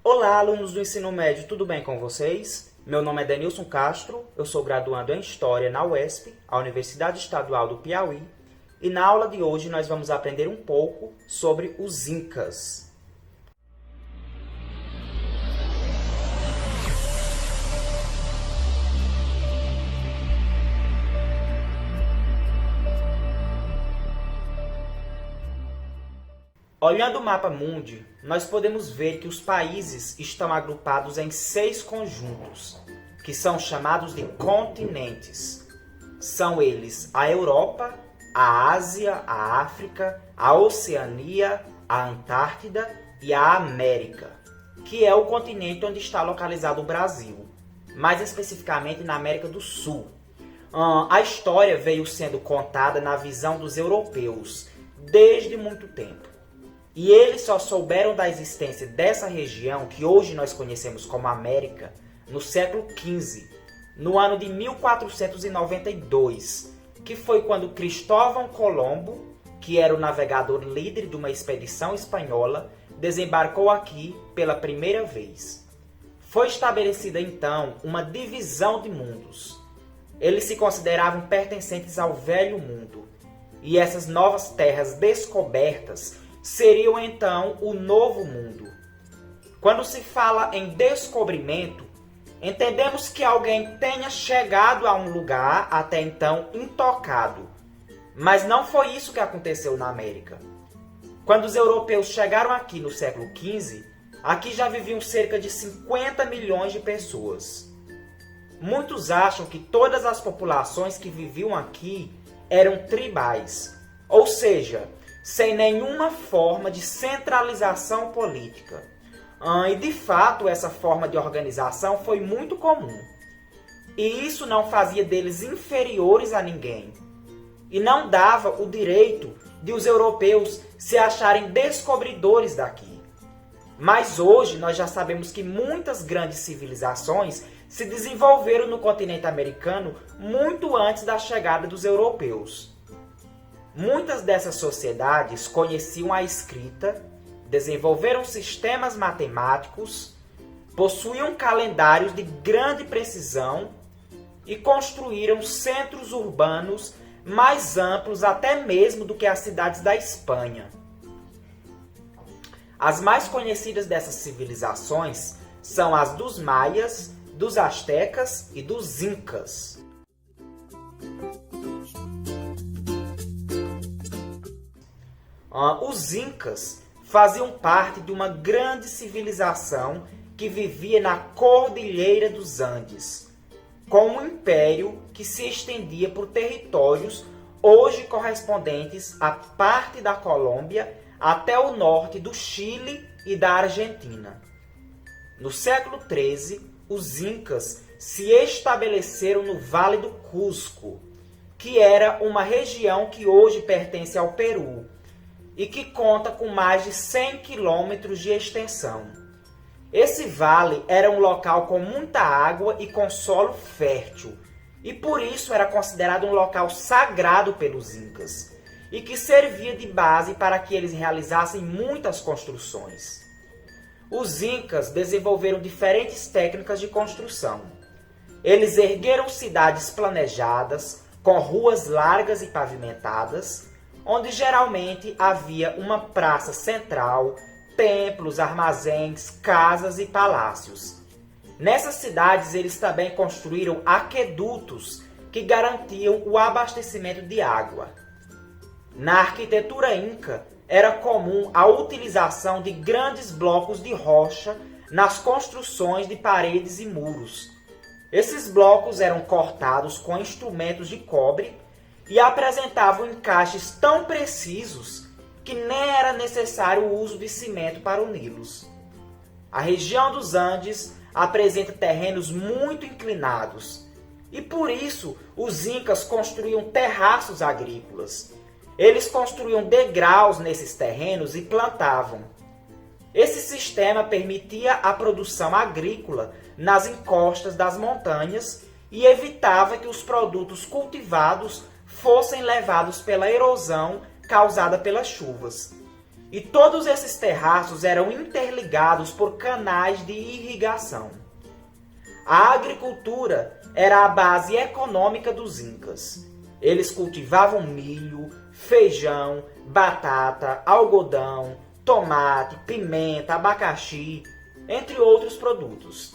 Olá, alunos do ensino médio, tudo bem com vocês? Meu nome é Denilson Castro, eu sou graduando em História na UESP, a Universidade Estadual do Piauí, e na aula de hoje nós vamos aprender um pouco sobre os Incas. Olhando o mapa mundi, nós podemos ver que os países estão agrupados em 6 conjuntos, que são chamados de continentes. São eles a Europa, a Ásia, a África, a Oceania, a Antártida e a América, que é o continente onde está localizado o Brasil, mais especificamente na América do Sul. A história veio sendo contada na visão dos europeus desde muito tempo. E eles só souberam da existência dessa região, que hoje nós conhecemos como América, no século XV, no ano de 1492, que foi quando Cristóvão Colombo, que era o navegador líder de uma expedição espanhola, desembarcou aqui pela primeira vez. Foi estabelecida então uma divisão de mundos. Eles se consideravam pertencentes ao Velho Mundo, e essas novas terras descobertas seriam então o Novo Mundo. Quando se fala em descobrimento, entendemos que alguém tenha chegado a um lugar até então intocado. Mas não foi isso que aconteceu na América. Quando os europeus chegaram aqui no século XV, aqui já viviam cerca de 50 milhões de pessoas. Muitos acham que todas as populações que viviam aqui eram tribais, ou seja, sem nenhuma forma de centralização política. E, de fato, essa forma de organização foi muito comum. E isso não fazia deles inferiores a ninguém. E não dava o direito de os europeus se acharem descobridores daqui. Mas hoje nós já sabemos que muitas grandes civilizações se desenvolveram no continente americano muito antes da chegada dos europeus. Muitas dessas sociedades conheciam a escrita, desenvolveram sistemas matemáticos, possuíam calendários de grande precisão e construíram centros urbanos mais amplos até mesmo do que as cidades da Espanha. As mais conhecidas dessas civilizações são as dos maias, dos astecas e dos incas. Os Incas faziam parte de uma grande civilização que vivia na Cordilheira dos Andes, com um império que se estendia por territórios hoje correspondentes à parte da Colômbia até o norte do Chile e da Argentina. No século XIII, os Incas se estabeleceram no Vale do Cusco, que era uma região que hoje pertence ao Peru, e que conta com mais de 100 quilômetros de extensão. Esse vale era um local com muita água e com solo fértil, e por isso era considerado um local sagrado pelos Incas, e que servia de base para que eles realizassem muitas construções. Os Incas desenvolveram diferentes técnicas de construção. Eles ergueram cidades planejadas, com ruas largas e pavimentadas, onde geralmente havia uma praça central, templos, armazéns, casas e palácios. Nessas cidades eles também construíram aquedutos que garantiam o abastecimento de água. Na arquitetura inca, era comum a utilização de grandes blocos de rocha nas construções de paredes e muros. Esses blocos eram cortados com instrumentos de cobre e apresentavam encaixes tão precisos que nem era necessário o uso de cimento para uni-los. A região dos Andes apresenta terrenos muito inclinados e por isso os Incas construíam terraços agrícolas. Eles construíam degraus nesses terrenos e plantavam. Esse sistema permitia a produção agrícola nas encostas das montanhas e evitava que os produtos cultivados fossem levados pela erosão causada pelas chuvas. e todos esses terraços eram interligados por canais de irrigação. A agricultura era a base econômica dos incas. Eles cultivavam milho, feijão, batata, algodão, tomate, pimenta, abacaxi, entre outros produtos.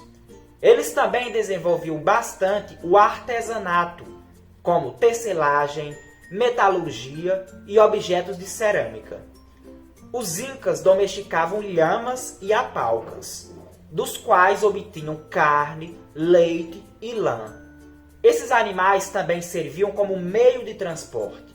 Eles também desenvolviam bastante o artesanato, como tecelagem, metalurgia e objetos de cerâmica. Os incas domesticavam lhamas e apalcas, dos quais obtinham carne, leite e lã. Esses animais também serviam como meio de transporte.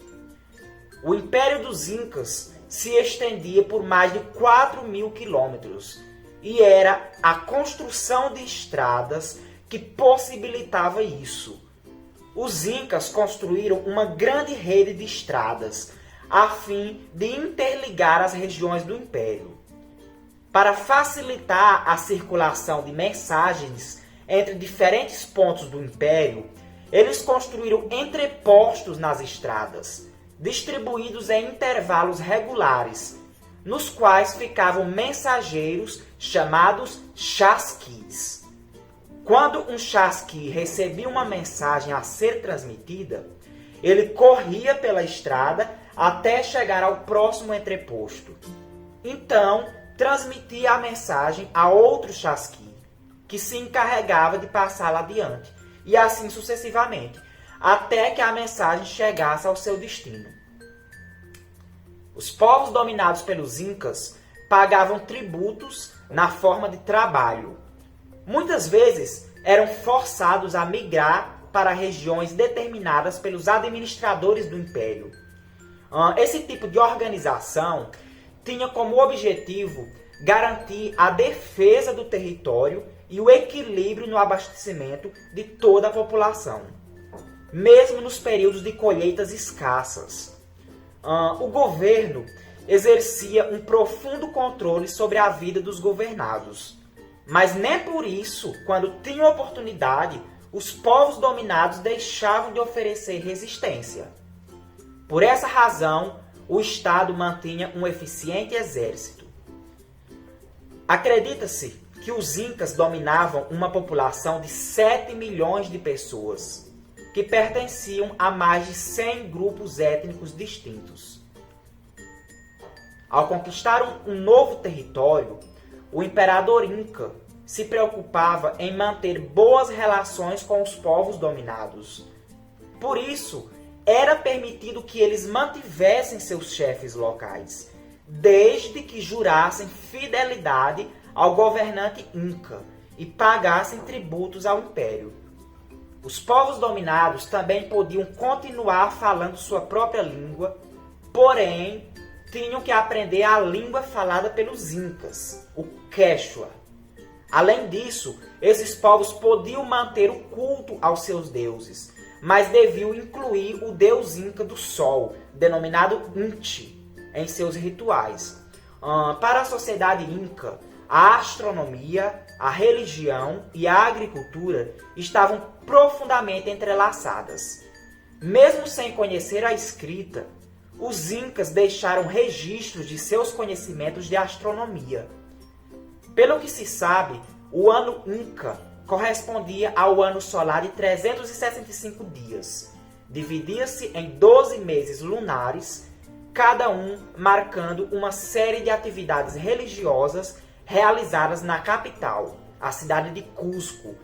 O Império dos Incas se estendia por mais de 4.000 quilômetros e era a construção de estradas que possibilitava isso. Os Incas construíram uma grande rede de estradas a fim de interligar as regiões do Império. Para facilitar a circulação de mensagens entre diferentes pontos do Império, eles construíram entrepostos nas estradas, distribuídos em intervalos regulares, nos quais ficavam mensageiros chamados chasquis. Quando um chasqui recebia uma mensagem a ser transmitida, ele corria pela estrada até chegar ao próximo entreposto. Então, transmitia a mensagem a outro chasqui, que se encarregava de passá-la adiante, e assim sucessivamente, até que a mensagem chegasse ao seu destino. Os povos dominados pelos Incas pagavam tributos na forma de trabalho. Muitas vezes eram forçados a migrar para regiões determinadas pelos administradores do Império. Esse tipo de organização tinha como objetivo garantir a defesa do território e o equilíbrio no abastecimento de toda a população, mesmo nos períodos de colheitas escassas. O governo exercia um profundo controle sobre a vida dos governados, mas nem por isso, quando tinham oportunidade, os povos dominados deixavam de oferecer resistência. Por essa razão, o Estado mantinha um eficiente exército. Acredita-se que os Incas dominavam uma população de 7 milhões de pessoas, que pertenciam a mais de 100 grupos étnicos distintos. Ao conquistar um novo território, o imperador Inca se preocupava em manter boas relações com os povos dominados. Por isso, era permitido que eles mantivessem seus chefes locais, desde que jurassem fidelidade ao governante Inca e pagassem tributos ao império. Os povos dominados também podiam continuar falando sua própria língua, porém, tinham que aprender a língua falada pelos Incas, o Quechua. Além disso, esses povos podiam manter o culto aos seus deuses, mas deviam incluir o deus Inca do Sol, denominado Inti, em seus rituais. Para a sociedade Inca, a astronomia, a religião e a agricultura estavam profundamente entrelaçadas. Mesmo sem conhecer a escrita, os Incas deixaram registros de seus conhecimentos de astronomia. Pelo que se sabe, o ano Inca correspondia ao ano solar de 365 dias. Dividia-se em 12 meses lunares, cada um marcando uma série de atividades religiosas realizadas na capital, a cidade de Cusco,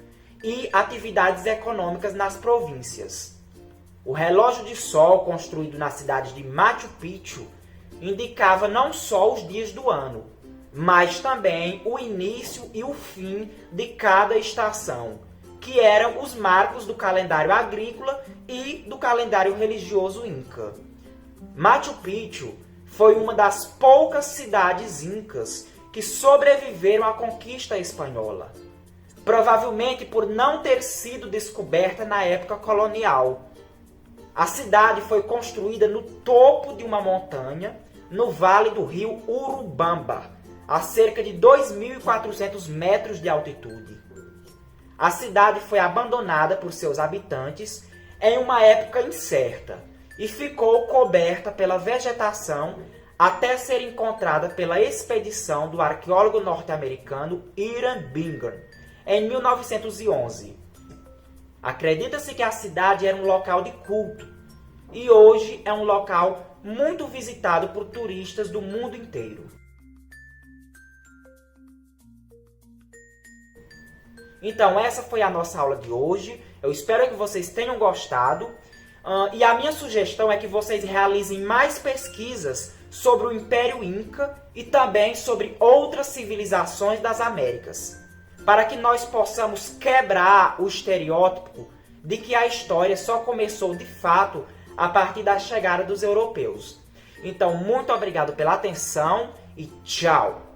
e atividades econômicas nas províncias. O relógio de sol construído na cidade de Machu Picchu indicava não só os dias do ano, mas também o início e o fim de cada estação, que eram os marcos do calendário agrícola e do calendário religioso Inca. Machu Picchu foi uma das poucas cidades incas que sobreviveram à conquista espanhola, provavelmente por não ter sido descoberta na época colonial. A cidade foi construída no topo de uma montanha, no vale do rio Urubamba, a cerca de 2.400 metros de altitude. A cidade foi abandonada por seus habitantes em uma época incerta e ficou coberta pela vegetação até ser encontrada pela expedição do arqueólogo norte-americano Hiram Bingham, em 1911. Acredita-se que a cidade era um local de culto e hoje é um local muito visitado por turistas do mundo inteiro. Então, essa foi a nossa aula de hoje. Eu espero que vocês tenham gostado. E a minha sugestão é que vocês realizem mais pesquisas sobre o Império Inca e também sobre outras civilizações das Américas, para que nós possamos quebrar o estereótipo de que a história só começou de fato a partir da chegada dos europeus. Então, muito obrigado pela atenção e tchau!